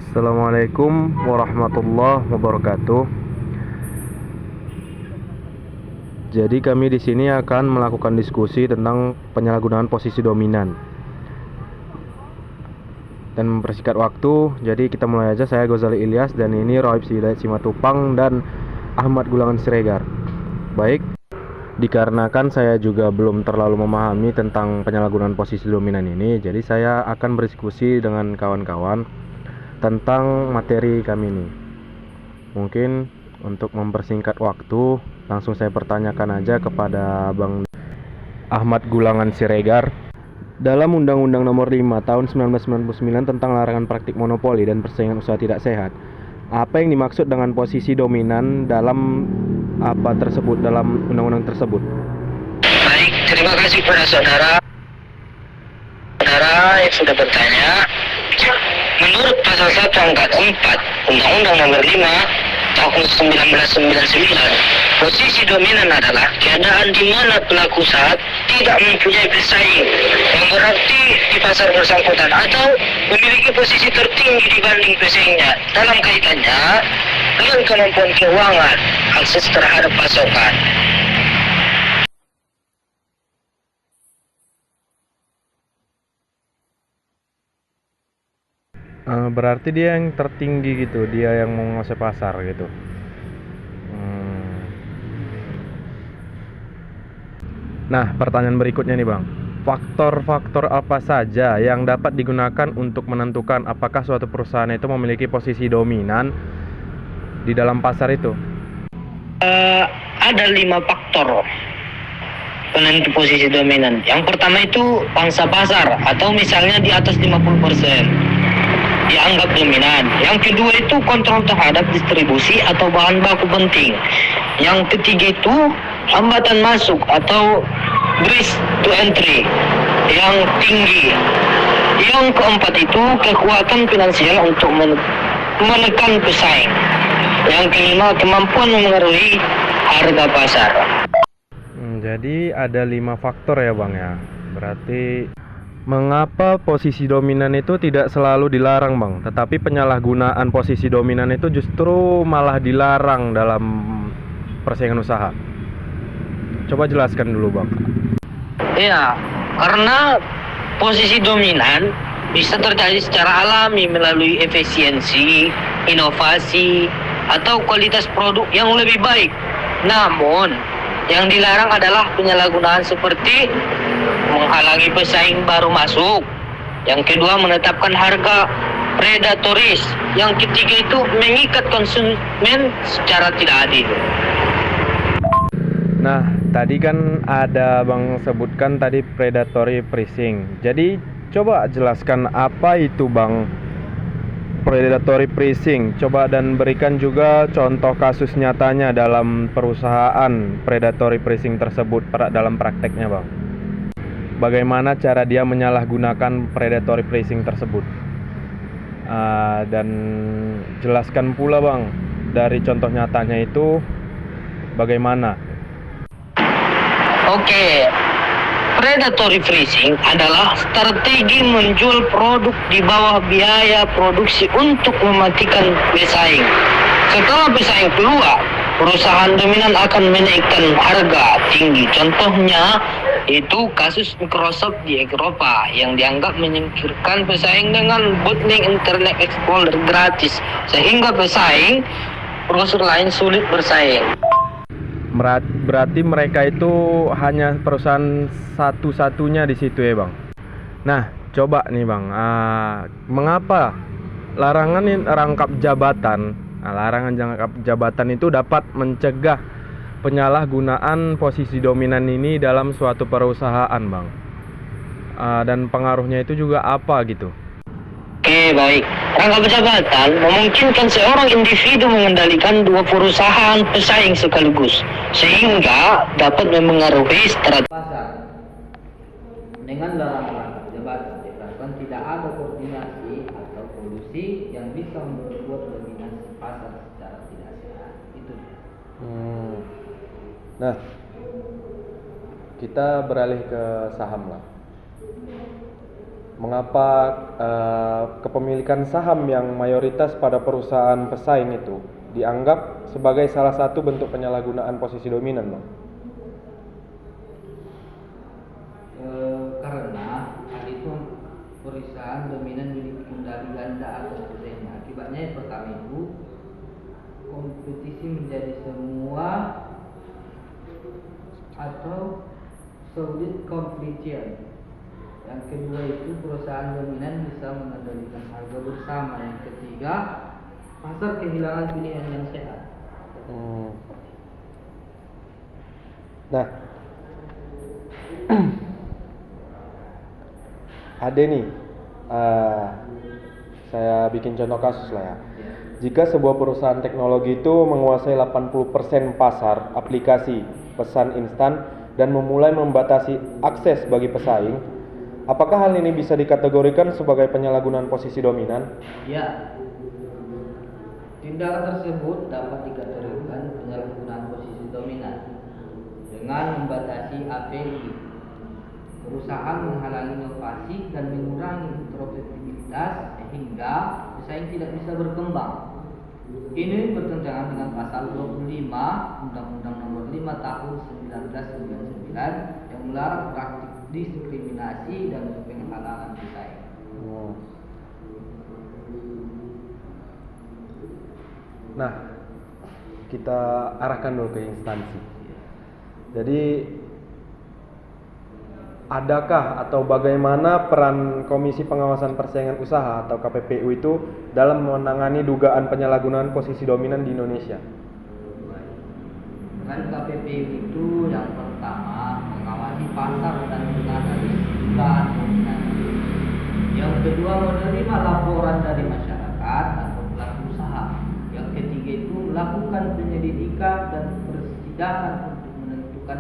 Assalamualaikum warahmatullahi wabarakatuh. Jadi kami di sini akan melakukan diskusi tentang penyalahgunaan posisi dominan dan mempersingkat waktu. Jadi kita mulai aja. Saya Gozali Ilyas dan ini Roib Hidayat Simatupang dan Ahmad Gulangan Siregar. Baik, dikarenakan saya juga belum terlalu memahami tentang penyalahgunaan posisi dominan ini, jadi saya akan berdiskusi dengan kawan-kawan tentang materi kami ini. Mungkin untuk mempersingkat waktu, langsung saya pertanyakan aja kepada Bang Ahmad Gulangan Siregar. Dalam Undang-Undang Nomor 5 Tahun 1999 tentang larangan praktik monopoli dan persaingan usaha tidak sehat, apa yang dimaksud dengan posisi dominan dalam apa tersebut, dalam undang-undang tersebut? Baik, terima kasih pada saudara yang sudah bertanya. Menurut pasal 1 angkat 4 Undang-Undang Nomor 5 Tahun 1999, posisi dominan adalah keadaan di mana pelaku usaha tidak mempunyai pesaing, yang berarti di pasar bersangkutan atau memiliki posisi tertinggi dibanding pesaingnya dalam kaitannya dengan kemampuan keuangan, akses terhadap pasokan. Berarti dia yang tertinggi gitu, dia yang menguasai pasar gitu. Nah, pertanyaan berikutnya nih Bang, faktor-faktor apa saja yang dapat digunakan untuk menentukan apakah suatu perusahaan itu memiliki posisi dominan di dalam pasar itu? Ada 5 faktor penentu posisi dominan. Yang pertama itu pangsa pasar, atau misalnya di atas 50% dianggap dominan. Yang kedua itu kontrol terhadap distribusi atau bahan baku penting. Yang ketiga itu hambatan masuk atau risk to entry yang tinggi. Yang keempat itu kekuatan finansial untuk menekan pesaing. Yang kelima, kemampuan mengaruhi harga pasar. Jadi ada 5 faktor ya Bang ya. Berarti mengapa posisi dominan itu tidak selalu dilarang Bang, tetapi penyalahgunaan posisi dominan itu justru malah dilarang dalam persaingan usaha? Coba jelaskan dulu Bang. Iya, karena posisi dominan bisa terjadi secara alami melalui efisiensi, inovasi, atau kualitas produk yang lebih baik. Namun, yang dilarang adalah penyalahgunaan seperti menghalangi pesaing baru masuk. Yang kedua, menetapkan harga predatoris. Yang ketiga itu mengikat konsumen secara tidak adil. Nah, tadi kan ada Bang sebutkan tadi predatory pricing. Jadi coba jelaskan apa itu Bang predatory pricing. Coba dan berikan juga contoh kasus nyatanya dalam perusahaan predatory pricing tersebut dalam prakteknya Bang. Bagaimana cara dia menyalahgunakan predatory pricing tersebut? Dan jelaskan pula Bang, dari contoh nyatanya itu bagaimana? Oke, predatory pricing adalah strategi menjual produk di bawah biaya produksi untuk mematikan pesaing. Setelah pesaing keluar, perusahaan dominan akan menaikkan harga tinggi. Contohnya itu kasus Microsoft di Eropa yang dianggap menyingkirkan pesaing dengan bootleg Internet Explorer gratis, sehingga pesaing browser lain sulit bersaing. Berarti mereka itu hanya perusahaan satu-satunya di situ ya Bang. Nah, coba nih Bang, mengapa larangan rangkap jabatan? Larangan rangkap jabatan itu dapat mencegah penyalahgunaan posisi dominan ini dalam suatu perusahaan Bang. Dan pengaruhnya itu juga apa gitu? Oke, baik. Rangkap jabatan memungkinkan seorang individu mengendalikan 2 perusahaan pesaing sekaligus, sehingga dapat memengaruhi strategi pasar. Dengan larangan rangkap jabatan dikatakan tidak ada koordinasi atau produksi yang bisa membuat dominasi pasar secara tidak sehat. Itu. Nah, kita beralih ke saham lah. Mengapa kepemilikan saham yang mayoritas pada perusahaan pesaing itu dianggap sebagai salah satu bentuk penyalahgunaan posisi dominan, Bang? Karena hal itu perusahaan dominan memiliki kendali ganda atas pesaingnya. Akibatnya yang pertama itu kompetisi menjadi semua atau sulit competition. Yang kedua itu perusahaan dominan bisa mengendalikan harga bersama. Yang ketiga, pasar kehilangan pilihan yang sehat. Nah, ada nih, saya bikin contoh kasus lah ya. Jika sebuah perusahaan teknologi itu menguasai 80% pasar aplikasi pesan instan dan memulai membatasi akses bagi pesaing, apakah hal ini bisa dikategorikan sebagai penyalahgunaan posisi dominan? Ya, tindakan tersebut dapat dikategorikan penyalahgunaan posisi dominan dengan membatasi API. Perusahaan menghalangi inovasi dan mengurangi interoperabilitas sehingga pesaing tidak bisa berkembang. Ini bertentangan dengan pasal 25 Undang-Undang Nomor 5 Tahun 1999 yang melarang praktik diskriminasi dan penghalangan pesaing. Nah, kita arahkan dulu ke instansi. Jadi, adakah atau bagaimana peran Komisi Pengawasan Persaingan Usaha atau KPPU itu dalam menangani dugaan penyalahgunaan posisi dominan di Indonesia? Peran KPPU itu yang pertama mengawasi pasar dan mengatasi dugaan dominasi. Yang kedua menerima laporan dari masyarakat atau pelaku usaha. Yang ketiga itu melakukan penyelidikan dan persidangan untuk menentukan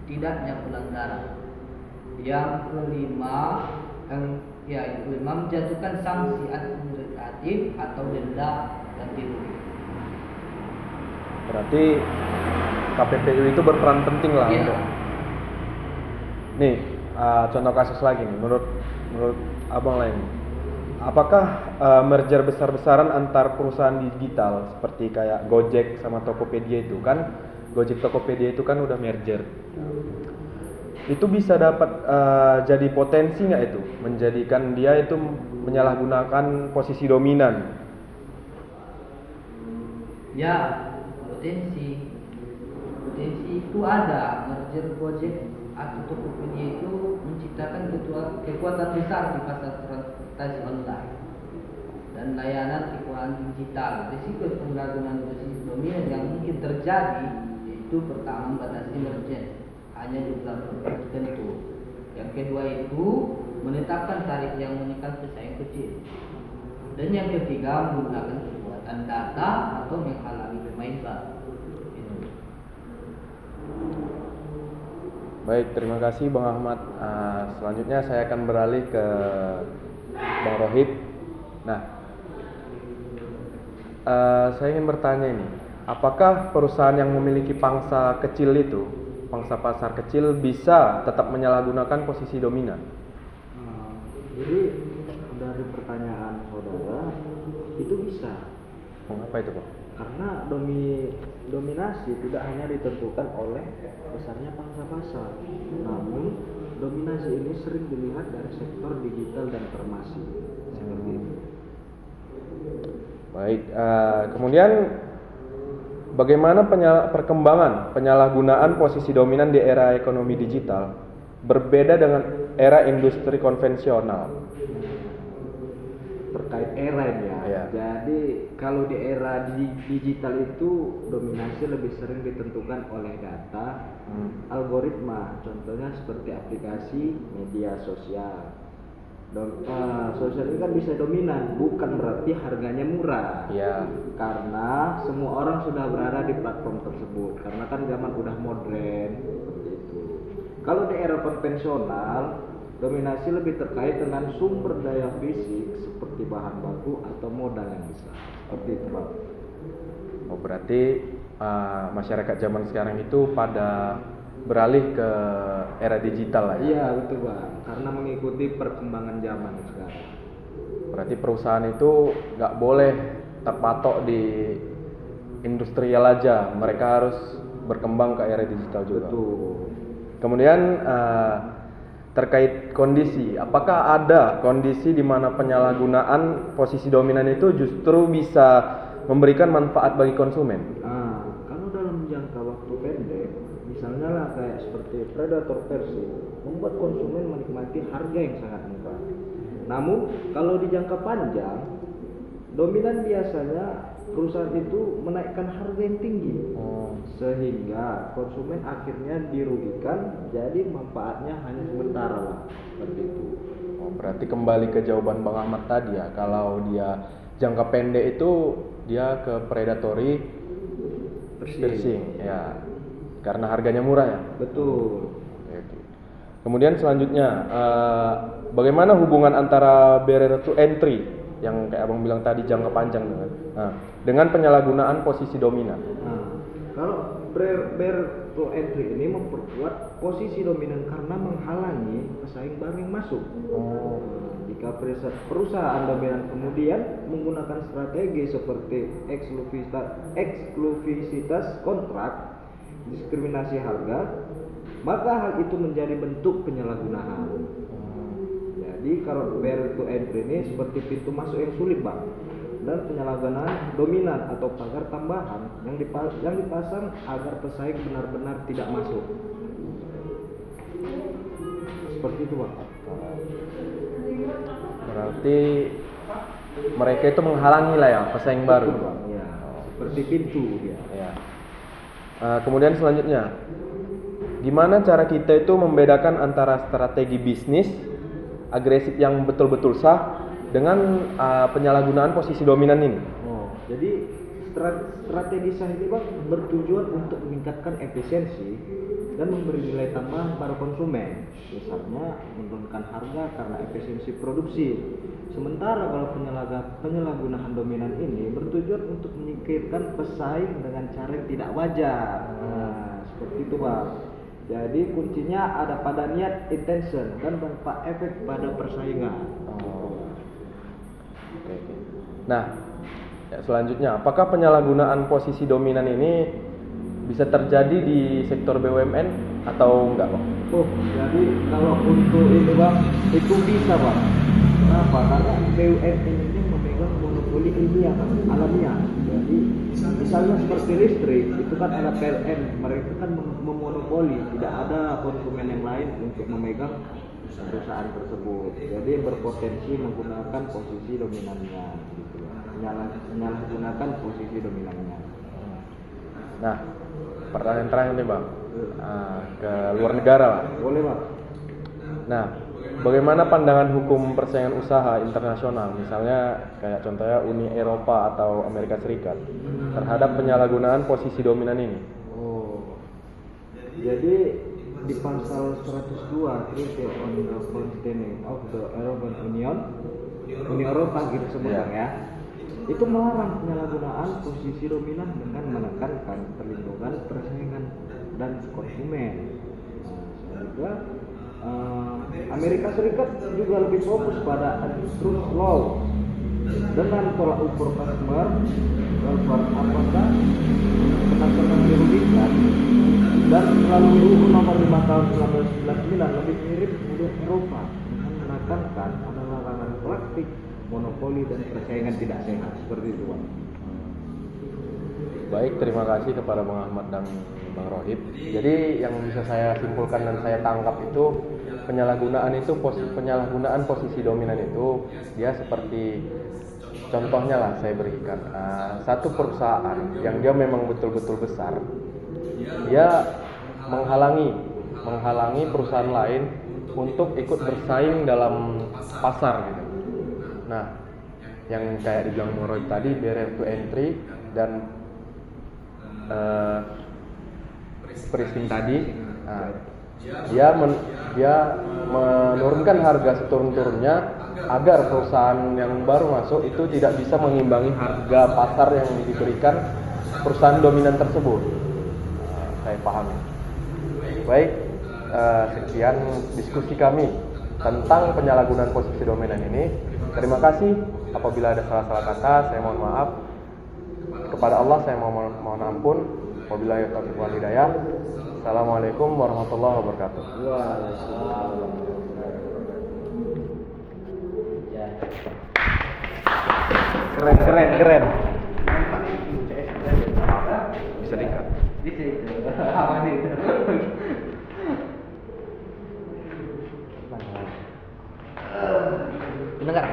tidaknya pelanggaran. Yang kelima menjatuhkan sanksi administratif atau denda ganti rugi. Berarti KPPU itu berperan penting lah Iya. untuk. Nih, contoh kasus lagi nih, menurut Abang lain. Apakah merger besar-besaran antar perusahaan digital seperti kayak Gojek sama Tokopedia itu kan, Gojek Tokopedia itu kan udah merger. Itu bisa dapat jadi potensi nggak itu menjadikan dia itu menyalahgunakan posisi dominan? Ya, potensi itu ada. Merger Gojek atau Tokopedia itu menciptakan kekuatan besar di pasar transportasi online dan layanan keuangan digital. Risiko penyalahgunaan posisi dominan yang mungkin terjadi yaitu pertama membatasi merchant hanya jumlah tertentu. Yang kedua itu menetapkan tarif yang menekan pesaing kecil. Dan yang ketiga menggunakan kekuatan data atau menghalangi pemain baru. Baik, terima kasih Bang Ahmad. Selanjutnya saya akan beralih ke Bang Rohit. Nah, saya ingin bertanya ini, apakah perusahaan yang memiliki pangsa kecil itu, pangsa pasar kecil bisa tetap menyalahgunakan posisi dominan? Jadi dari pertanyaan saudara itu bisa. Mengapa itu, Bang? Karena dominasi tidak hanya ditentukan oleh besarnya pangsa pasar, namun dominasi ini sering dilihat dari sektor digital dan farmasi seperti itu. Baik, kemudian bagaimana perkembangan penyalahgunaan posisi dominan di era ekonomi digital berbeda dengan era industri konvensional? Terkait era ini ya. Ya. Jadi kalau di era digital itu dominasi lebih sering ditentukan oleh data, algoritma. Contohnya seperti aplikasi media sosial. Sosial ini kan bisa dominan, bukan berarti harganya murah. Ya. Karena semua orang sudah berada di platform tersebut. Karena kan zaman udah modern seperti itu. Kalau di era konvensional, dominasi lebih terkait dengan sumber daya fisik seperti bahan baku atau modal yang besar. Seperti itu, Bang. Oh, berarti masyarakat zaman sekarang itu pada beralih ke era digital lah ya. Iya betul Bang, karena mengikuti perkembangan zaman sekarang. Berarti perusahaan itu nggak boleh terpatok di industrial aja, mereka harus berkembang ke era digital juga. Betul. Kemudian terkait kondisi, apakah ada kondisi di mana penyalahgunaan posisi dominan itu justru bisa memberikan manfaat bagi konsumen? Nah, kalau dalam jangka waktu pendek, misalnya lah kayak seperti predator versi, membuat konsumen menikmati harga yang sangat murah. Namun, kalau di jangka panjang, dominan biasanya perusahaan itu menaikkan harga yang tinggi, sehingga konsumen akhirnya dirugikan, jadi manfaatnya hanya sementara lah, seperti itu. Berarti kembali ke jawaban Bang Ahmad tadi ya, kalau dia jangka pendek itu dia ke predatory piercing ya, karena harganya murah ya. Betul. Oke. Kemudian selanjutnya, bagaimana hubungan antara barrier to entry yang kayak abang bilang tadi jangka panjang dengan penyalahgunaan posisi dominan? Nah, kalau barrier to entry ini memperkuat posisi dominan karena menghalangi pesaing baru yang masuk. Jika perusahaan dominan kemudian menggunakan strategi seperti eksklusivitas kontrak, diskriminasi harga, maka hal itu menjadi bentuk penyalahgunaan. Jadi kalau barrier to entry ini seperti pintu masuk yang sulit Bang, dan penyalahgunaan dominan atau pagar tambahan yang dipasang agar pesaing benar-benar tidak masuk. Seperti itu Bang. Berarti mereka itu menghalangi lah ya pesaing baru. Betul, Bang. Ya, seperti pintu dia. Ya. Kemudian selanjutnya, gimana cara kita itu membedakan antara strategi bisnis agresif yang betul-betul sah dengan penyalahgunaan posisi dominan ini? Jadi strategi sah ini Bang bertujuan untuk meningkatkan efisiensi dan memberi nilai tambahan pada konsumen. Misalnya menurunkan harga karena efisiensi produksi. Sementara kalau penyalahgunaan dominan ini bertujuan untuk menyingkirkan pesaing dengan cara yang tidak wajar. Nah, seperti itu Bang. Jadi kuncinya ada pada niat, intention, dan dampak efek pada persaingan. Oke. Nah, ya, selanjutnya, apakah penyalahgunaan posisi dominan ini bisa terjadi di sektor BUMN atau enggak, Bang? Jadi kalau untuk itu Bang, itu bisa Bang. Kenapa? Karena BUMN ini memegang monopoli ilmiah alamiah. Jadi misalnya seperti listrik, itu kan ada PLN, mereka kan memonopoli, tidak ada konsumen yang lain untuk memegang perusahaan tersebut. Jadi berpotensi menggunakan posisi dominannya, gitu ya. Menyalahgunakan posisi dominannya. Nah, pertanyaan terakhir nih Bang, ke luar negara lah. Boleh Bang. Nah, bagaimana pandangan hukum persaingan usaha internasional, misalnya kayak contohnya Uni Eropa atau Amerika Serikat, terhadap penyalahgunaan posisi dominan ini? Jadi di pasal 102 Treaty on the Functioning of the European Union, Uni Eropa gitu sebutnya ya, itu melarang penyalahgunaan posisi dominan dengan menekankan perlindungan persaingan dan konsumen. Juga Amerika Serikat juga lebih fokus pada antitrust law dengan tolak ukur customer apakah benar-benar dirugikan, dan melalui UU nomor 5 tahun 1999 lebih mirip Uni Eropa dengan menekankan ada larangan praktik monopoli dan persaingan tidak sehat, seperti itu Bang. Baik, terima kasih kepada Bang Ahmad dan Bang Rohib. Jadi yang bisa saya simpulkan dan saya tangkap itu penyalahgunaan posisi dominan itu dia seperti contohnya lah saya berikan, satu perusahaan yang dia memang betul-betul besar, dia menghalangi perusahaan lain untuk ikut bersaing dalam pasar gitu. Nah, yang kayak dibilang Bang Rohib tadi, barrier to entry dan pricing tadi, dia menurunkan harga seturun-turunnya agar perusahaan yang baru masuk itu tidak bisa mengimbangi harga pasar yang diberikan perusahaan dominan tersebut. Saya pahami. Baik, sekian diskusi kami tentang penyalahgunaan posisi dominan ini. Terima kasih. Apabila ada salah-salah kata, saya mohon maaf. Kepada Allah saya mohon ampun. Wabillahi taufiq wal hidayah. Assalamualaikum warahmatullahi wabarakatuh. Keren. Bisa dikat. Bisa itu. Apa itu? Dengar.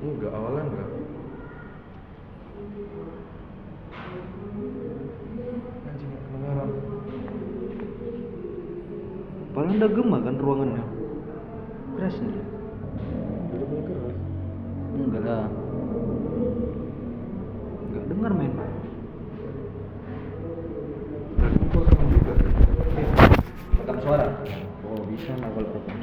Enggak, awalnya enggak. Anjing, kedengaran. Paling udah gema kan ruangannya. Keras nih. Duduknya keras. Enggak lah. Enggak dengar men. Tadi gua rekam juga. Rekam suara. Oh bisa nggak kalau rekam